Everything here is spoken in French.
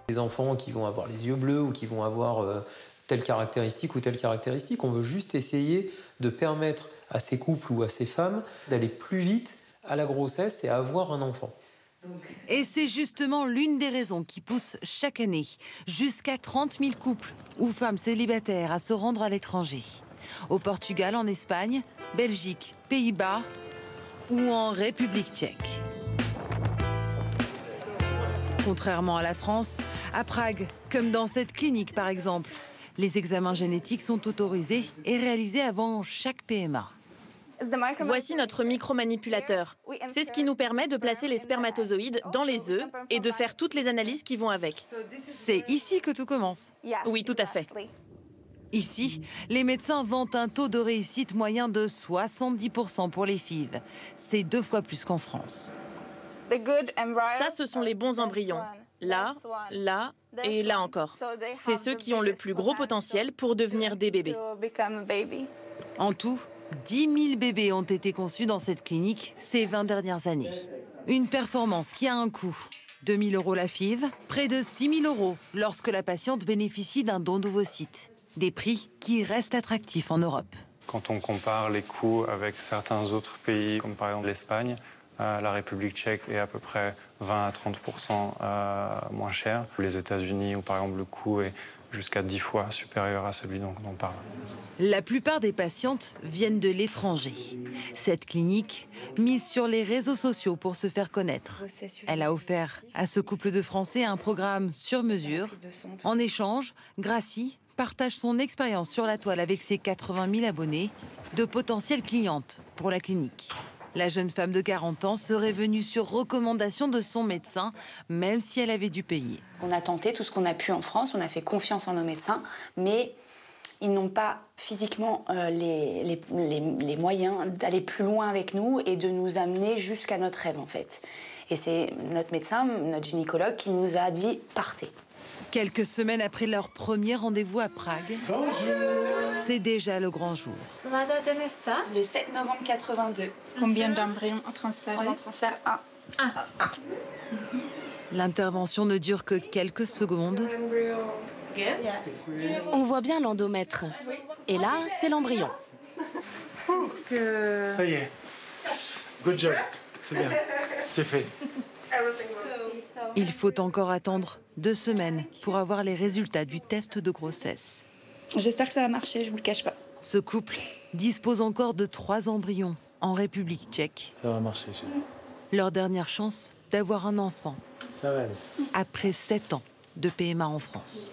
Les enfants qui vont avoir les yeux bleus ou qui vont avoir telle caractéristique ou telle caractéristique, on veut juste essayer de permettre à ces couples ou à ces femmes d'aller plus vite à la grossesse et à avoir un enfant. Et c'est justement l'une des raisons qui pousse chaque année jusqu'à 30 000 couples ou femmes célibataires à se rendre à l'étranger. Au Portugal, en Espagne, Belgique, Pays-Bas ou en République tchèque. Contrairement à la France, à Prague, comme dans cette clinique par exemple, les examens génétiques sont autorisés et réalisés avant chaque PMA. Voici notre micromanipulateur. C'est ce qui nous permet de placer les spermatozoïdes dans les œufs et de faire toutes les analyses qui vont avec. C'est ici que tout commence. Oui, tout à fait. Ici, les médecins vantent un taux de réussite moyen de 70% pour les FIV. C'est 2 fois plus qu'en France. Ça, ce sont les bons embryons. Là, là et là encore. C'est ceux qui ont le plus gros potentiel pour devenir des bébés. En tout, 10 000 bébés ont été conçus dans cette clinique ces 20 dernières années. Une performance qui a un coût. 2 000 € la FIV, près de 6 000 € lorsque la patiente bénéficie d'un don d'ovocytes. Des prix qui restent attractifs en Europe. Quand on compare les coûts avec certains autres pays, comme par exemple l'Espagne, la République tchèque est à peu près 20 à 30% moins cher. Les États-Unis, où par exemple le coût est jusqu'à 10 fois supérieur à celui dont on parle. La plupart des patientes viennent de l'étranger. Cette clinique mise sur les réseaux sociaux pour se faire connaître. Elle a offert à ce couple de Français un programme sur mesure. En échange, Gracie partage son expérience sur la toile avec ses 80 000 abonnés, de potentielles clientes pour la clinique. La jeune femme de 40 ans serait venue sur recommandation de son médecin, même si elle avait dû payer. On a tenté tout ce qu'on a pu en France, on a fait confiance en nos médecins, mais ils n'ont pas physiquement les moyens d'aller plus loin avec nous et de nous amener jusqu'à notre rêve, en fait. Et c'est notre médecin, notre gynécologue, qui nous a dit « partez ». Quelques semaines après leur premier rendez-vous à Prague, c'est déjà le grand jour. Le 7 novembre 82. Combien d'embryons à transférer? On en transfère un. L'intervention ne dure que quelques secondes. On voit bien l'endomètre. Et là, c'est l'embryon. Ça y est. Good job. C'est bien. C'est fait. Il faut encore attendre 2 semaines pour avoir les résultats du test de grossesse. J'espère que ça va marcher, je vous le cache pas. Ce couple dispose encore de 3 embryons en République tchèque. Ça va marcher, chérie. Leur dernière chance d'avoir un enfant. Ça va aller. Après 7 ans de PMA en France.